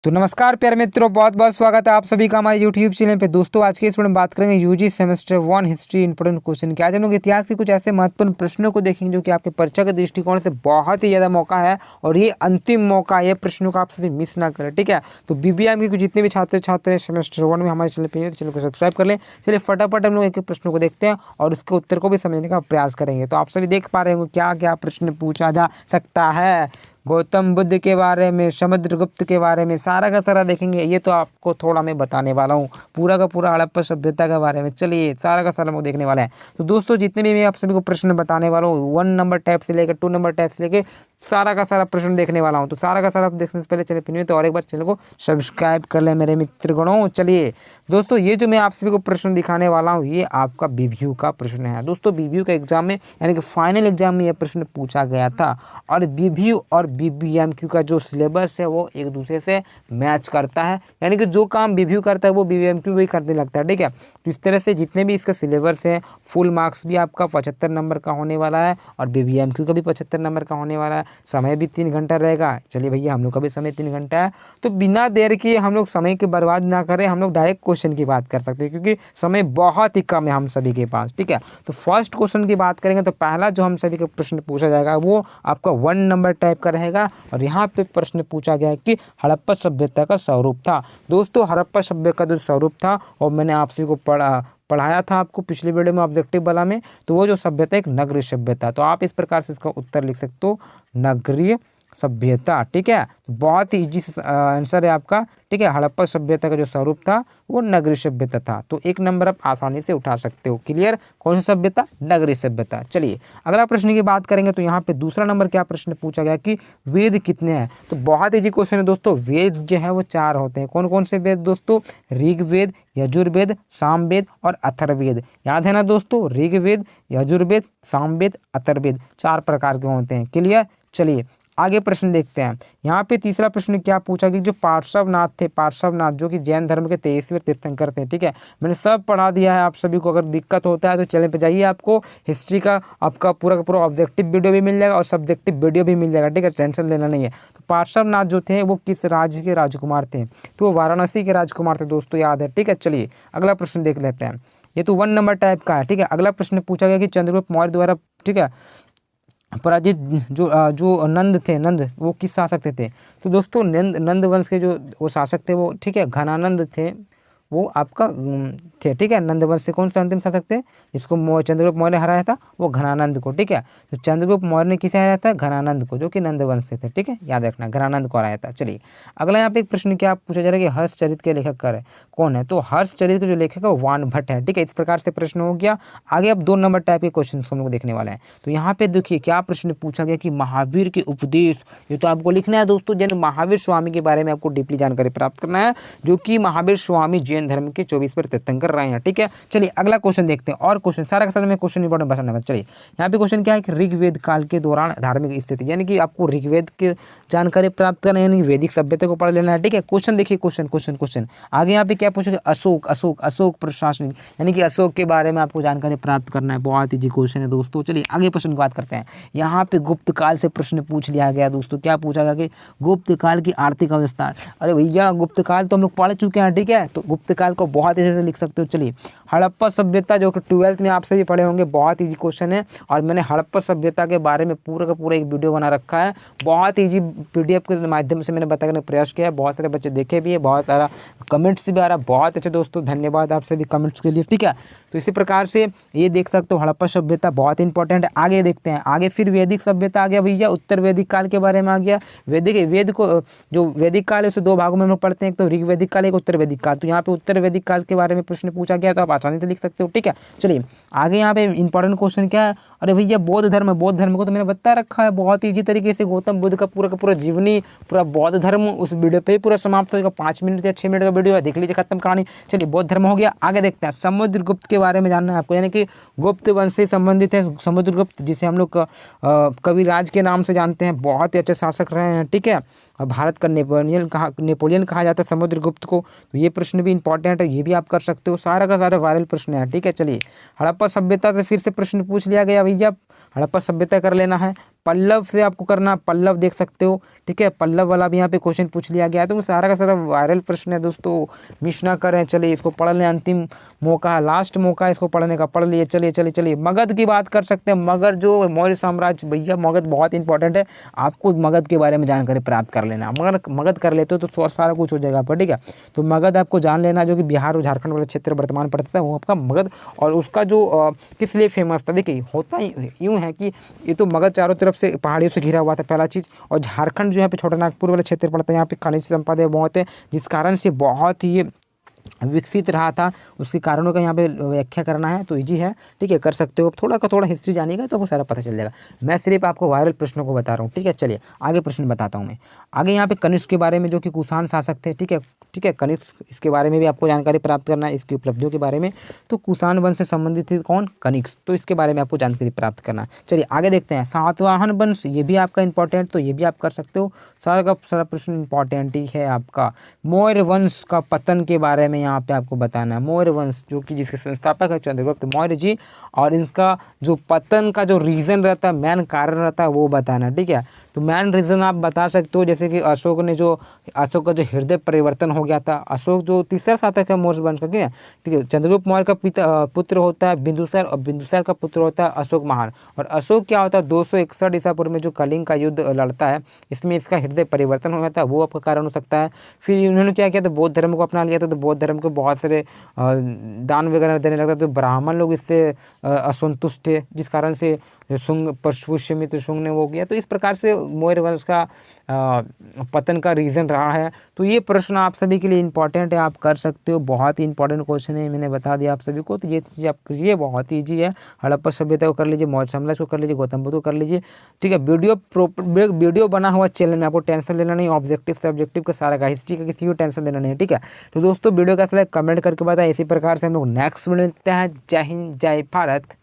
तो नमस्कार प्यारे मित्रों, बहुत बहुत स्वागत है आप सभी का हमारे यूट्यूब चैनल पे। दोस्तों आज के इस वीडियो में बात करेंगे UG semester 1 history important question के। आज हम लोग इतिहास के कुछ ऐसे महत्वपूर्ण प्रश्नों को देखेंगे जो कि आपके परीक्षा के दृष्टिकोण से बहुत ही ज़्यादा मौका है और ये अंतिम मौका है। ये प्रश्नों का आप सभी मिस ना करें, ठीक है। तो बीबीएम के जितने भी छात्र सेमेस्टर 1 में हमारे चैनल पर चैनल को सब्सक्राइब कर लें। चलिए फटाफट हम लोग एक एक प्रश्नों को देखते हैं और उसके उत्तर को भी समझने का प्रयास करेंगे। तो आप सभी देख पा रहे होंगे क्या क्या प्रश्न पूछा जा सकता है। गौतम बुद्ध के बारे में, समुद्रगुप्त के बारे में सारा का सारा देखेंगे। ये तो आपको थोड़ा मैं बताने वाला हूँ, पूरा का पूरा हड़प्पा सभ्यता के बारे में। चलिए सारा का सारा हम देखने वाला है। तो दोस्तों जितने भी मैं आप सभी को प्रश्न बताने वाला हूँ, 1 नंबर टाइप से लेकर 2 नंबर टाइप से लेकर सारा का सारा प्रश्न देखने वाला हूँ। तो सारा का सारा आप देखने से पहले चलिए पिनिए तो और एक बार चैनल को सब्सक्राइब कर ले मेरे मित्रगणों। चलिए दोस्तों ये जो मैं आप सभी को प्रश्न दिखाने वाला हूँ ये आपका बीबीयू का प्रश्न है। दोस्तों बीबीयू का एग्जाम में यानी कि फाइनल एग्जाम में यह प्रश्न पूछा गया था और बीबीयू और बीबीएमक्यू का जो सिलेबस है वो एक दूसरे से मैच करता है, यानी कि जो काम बीबीयू करता है वो बीबीएमक्यू भी करने लगता है, ठीक है। तो इस तरह से जितने भी इसका सिलेबस है फुल मार्क्स भी आपका 75 नंबर का होने वाला है और बीबीएमक्यू का भी 75 नंबर का होने वाला है। समय भी 3 घंटा रहेगा। चलिए भैया हम लोग का भी समय 3 घंटा है, तो बिना देर किए हम लोग समय की बर्बाद ना करें, हम लोग डायरेक्ट क्वेश्चन की बात कर सकते हैं क्योंकि समय बहुत ही कम है हम सभी के पास, ठीक है। तो फर्स्ट क्वेश्चन की बात करेंगे तो पहला जो हम सभी का प्रश्न पूछा जाएगा वो आपका 1 नंबर टाइप का रहेगा और यहाँ पे प्रश्न पूछा गया है कि हड़प्पा सभ्यता का स्वरूप था। दोस्तों हड़प्पा सभ्यता का जो स्वरूप था और मैंने आप सभी को पढ़ाया था आपको पिछले वीडियो में ऑब्जेक्टिव वाला में, तो वो जो सभ्यता एक नगरीय सभ्यता। तो आप इस प्रकार से इसका उत्तर लिख सकते हो नगरीय सभ्यता, ठीक है। बहुत ही इजी आंसर है आपका, ठीक है। हड़प्पा सभ्यता का जो स्वरूप था वो नगरीय सभ्यता था। तो 1 नंबर आप आसानी से उठा सकते हो। क्लियर, कौन सी सभ्यता? नगरीय सभ्यता। चलिए अगला प्रश्न की बात करेंगे तो यहाँ पे दूसरा नंबर क्या प्रश्न पूछा गया कि वेद कितने हैं। तो बहुत इजी क्वेश्चन है दोस्तों। वेद जो है वो 4 होते हैं। कौन कौन से वेद दोस्तों? ऋग्वेद, यजुर्वेद, सामवेद और अथर्ववेद। याद है ना दोस्तों, ऋग्वेद, यजुर्वेद, सामवेद, अथर्ववेद 4 प्रकार के होते हैं। क्लियर, चलिए आगे प्रश्न देखते हैं। यहाँ पे तीसरा प्रश्न क्या पूछा कि जो पार्श्वनाथ थे, पार्श्वनाथ जो कि जैन धर्म के 23वें तीर्थंकर थे, ठीक है। मैंने सब पढ़ा दिया है आप सभी को। अगर दिक्कत होता है तो चैनल पे जाइए, आपको हिस्ट्री का आपका पूरा का पूरा ऑब्जेक्टिव वीडियो भी मिल जाएगा और सब्जेक्टिव वीडियो भी मिल जाएगा, ठीक है। टेंशन लेना नहीं है। तो पार्श्वनाथ जो थे वो किस राज्य के राजकुमार थे? तो वो वाराणसी के राजकुमार थे दोस्तों, याद है, ठीक है। चलिए अगला प्रश्न देख लेते हैं। ये तो 1 नंबर टाइप का है, ठीक है। अगला प्रश्न पूछा गया कि चंद्रगुप्त मौर्य द्वारा, ठीक है, पराजित जो नंद थे, नंद वो किस शासक थे? तो दोस्तों नंद वंश के जो वो शासक थे वो, ठीक है, घनानंद थे। वो आपका थे, ठीक है। नंद वंश से कौन से अंतिम शासक थे जिसको चंद्रगुप्त मौर्य ने हराया था? वो घनानंद को, ठीक है। तो चंद्रगुप्त मौर्य ने किसे हराया था? घनानंद को, जो कि नंद वंश से थे, ठीक है, याद रखना, घनानंद को हराया था। चलिए अगला यहाँ पे एक प्रश्न क्या पूछा जा रहा है कि हर्षचरित के लेखक कौन है? तो हर्षचरित के जो लेखक है वो वानभट्ट है, ठीक है। इस प्रकार से प्रश्न हो गया। आगे अब 2 नंबर टाइप के क्वेश्चन हम लोग देखने वाले हैं। तो यहाँ पे देखिए क्या प्रश्न पूछा गया कि महावीर के उपदेश, ये तो आपको लिखना है दोस्तों। जैन महावीर स्वामी के बारे में आपको डीपली जानकारी प्राप्त करना है, जो कि महावीर स्वामी जैन धर्म के 24वें तीर्थंकर रहे हैं, ठीक है। चलिए अगला क्वेश्चन देखते हैं। और क्वेश्चन सारा का सारा में क्वेश्चन इंपॉर्टेंट बताना है। चलिए यहाँ पे क्वेश्चन क्या है कि ऋग्वेद काल के दौरान धार्मिक स्थिति, यानी कि आपको ऋग्वेद की जानकारी प्राप्त करना है, यानी वैदिक सभ्यता को पढ़ लेना है, ठीक है। क्वेश्चन देखिए, क्वेश्चन आगे यहाँ पे क्या पूछेगा? अशोक प्रशासनिक, यानी कि अशोक के बारे में आपको जानकारी प्राप्त करना है। बहुत ईजी क्वेश्चन है दोस्तों। चलिए आगे प्रश्न की बात करते हैं। यहाँ पे गुप्त काल से प्रश्न पूछ लिया गया दोस्तों। क्या पूछा गया कि गुप्त काल की आर्थिक अवस्था। अरे भैया गुप्त काल तो हम लोग पढ़ चुके हैं, ठीक है। तो गुप्त काल को बहुत अच्छे से लिख सकते हो। चलिए हड़प्पा सभ्यता जो कि 12th में आप सभी पढ़े होंगे, बहुत ईजी क्वेश्चन है और मैंने हड़प्पा सभ्यता के बारे में पूरा का पूरा एक वीडियो बना रखा है। बहुत ईजी पीडीएफ के माध्यम से मैंने बताने का प्रयास किया है। बहुत सारे बच्चे देखे भी है, बहुत सारा कमेंट्स भी आ रहा है। बहुत अच्छे दोस्तों, धन्यवाद आप सभी कमेंट्स के लिए, ठीक है। तो इसी प्रकार से ये देख सकते हो हड़प्पा सभ्यता बहुत इंपॉर्टेंट है। आगे देखते हैं, आगे फिर वैदिक सभ्यता आ गया भैया, उत्तर वैदिक काल के बारे में आ गया। वेद को जो वैदिक काल है उसे 2 भागों में हम लोग पढ़ते हैं, एक तो ऋग वैदिक काल, एक उत्तर वैदिक काल। तो यहाँ पे उत्तर वैदिक काल के बारे में प्रश्न पूछा गया तो आप आसानी से लिख सकते हो, ठीक है। चलिए आगे यहाँ पे इंपॉर्टेंट क्वेश्चन क्या है? अरे भैया बौद्ध धर्म को तो मैंने बता रखा है बहुत ईजी तरीके से। गौतम बुद्ध का पूरा जीवनी, पूरा बौद्ध धर्म उस वीडियो पे ही पूरा समाप्त होगा। 5 मिनट या 6 मिनट का वीडियो है, देख लीजिए, खत्म कहानी। चलिए बौद्ध धर्म हो गया। आगे देखते हैं, समुद्रगुप्त के बारे में जानना है आपको, यानी कि गुप्त वंश से संबंधित है समुद्रगुप्त, जिसे हम लोग कविराज के नाम से जानते हैं। बहुत ही अच्छे शासक रहे हैं, ठीक है। भारत का नेपोलियन कहा जाता है समुद्रगुप्त को। तो ये प्रश्न भी इंपॉर्टेंट इंपॉर्टेंट है, ये भी आप कर सकते हो। सारा का सारा वायरल प्रश्न है, ठीक है। चलिए, हड़प्पा सभ्यता से फिर से प्रश्न पूछ लिया गया भैया, हड़प्पा सभ्यता कर लेना है। पल्लव से आपको करना, पल्लव देख सकते हो, ठीक है। पल्लव वाला भी यहाँ पे क्वेश्चन पूछ लिया गया है, तो सारा का सारा वायरल प्रश्न है दोस्तों, मिस ना करें। चलिए, इसको पढ़ लें, अंतिम मौका है, लास्ट मौका है इसको पढ़ने का, पढ़ लिए। चलिए चलिए चलिए, मगध की बात कर सकते हैं। मगध जो मौर्य साम्राज्य, भैया मगध बहुत इंपॉर्टेंट है, आपको मगध के बारे में जानकारी प्राप्त कर लेना। मगर मगध कर लेते हो तो सारा कुछ हो जाएगा आपका, ठीक है। तो मगध आपको जान लेना, जो कि बिहार और झारखंड वाले क्षेत्र वर्तमान पड़ता है, वो आपका मगध। और उसका जो किस लिए फेमस था, देखिए होता यूँ है कि ये तो मगध चारों तरफ से पहाड़ियों से घिरा हुआ था, पहला चीज़। और झारखंड जो यहाँ पे छोटा नागपुर वाले क्षेत्र पड़ता है, यहाँ पे खनिज संपदा बहुत है, जिस कारण से बहुत ही विकसित रहा था। उसके कारणों का यहाँ पे व्याख्या करना है तो इजी है, ठीक है, कर सकते हो। थोड़ा का थोड़ा हिस्ट्री जानिएगा तो आपको सारा पता चल जाएगा। मैं सिर्फ आपको वायरल प्रश्नों को बता रहा हूँ, ठीक है। चलिए आगे प्रश्न बताता हूँ मैं। आगे यहाँ पे कनिष्क के बारे में, जो कि कुषाण शासक थे, ठीक है, ठीक है। कनिष्क, इसके बारे में भी आपको जानकारी प्राप्त करना है, इसकी उपलब्धियों के बारे में। तो कुषाण वंश से संबंधित थे कौन, कनिष्क, तो इसके बारे में आपको जानकारी प्राप्त करना है। चलिए आगे देखते हैं। सातवाहन वंश, ये भी आपका इंपॉर्टेंट, तो ये भी आप कर सकते हो। सारा का सारा प्रश्न इंपॉर्टेंट ही है आपका। मौर्य वंश का पतन के बारे में यहाँ पे आपको बताना है। मौर्य वंश जो कि जिसके संस्थापक है चंद्रगुप्त मौर्य जी, और इनका जो पतन का जो रीज़न रहता है, मेन कारण रहता है, वो बताना है, ठीक है। तो मेन रीज़न आप बता सकते हो, जैसे कि अशोक का जो हृदय परिवर्तन हो गया था। अशोक जो तीसरा शासक है मौर्य वंश का, ठीक है। चंद्रगुप्त मौर्य का पुत्र होता है बिंदुसार, और बिंदुसार का पुत्र होता है अशोक महान। और अशोक क्या होता है, 261 ईसा पूर्व में जो कलिंग का युद्ध लड़ता है, इसमें इसका हृदय परिवर्तन हो जाता है, वो आपका कारण हो सकता है। फिर उन्होंने क्या किया था, बौद्ध धर्म को अपना लिया था। तो बौद्ध धर्म को बहुत सारे दान वगैरह देने लगा, तो ब्राह्मण लोग इससे असंतुष्ट थे, जिस कारण से शुंग पुष्यमित्र शुंग ने वो किया। तो इस प्रकार से मौर्य वंश का पतन का रीज़न रहा है। तो ये प्रश्न आप सभी के लिए इंपॉर्टेंट है, आप कर सकते हो। बहुत ही इंपॉर्टेंट क्वेश्चन है, मैंने बता दिया आप सभी को। तो ये चीज़ आप कीजिए, बहुत ही ईजी है। हड़प्पा सभ्यता को कर लीजिए, मौर्य साम्राज्य को कर लीजिए, गौतम बुद्ध को कर लीजिए, ठीक है। वीडियो बना हुआ चैनल में, आपको टेंशन लेना नहीं। ऑब्जेक्टिव सब्जेक्टिव का सारा का, हिस्ट्री का किसी को टेंशन लेना नहीं है, ठीक है। तो दोस्तों वीडियो का कमेंट करके बताएं। इसी प्रकार से हम लोग नेक्स्ट वीडियो मिलते हैं। जय हिंद, जय भारत।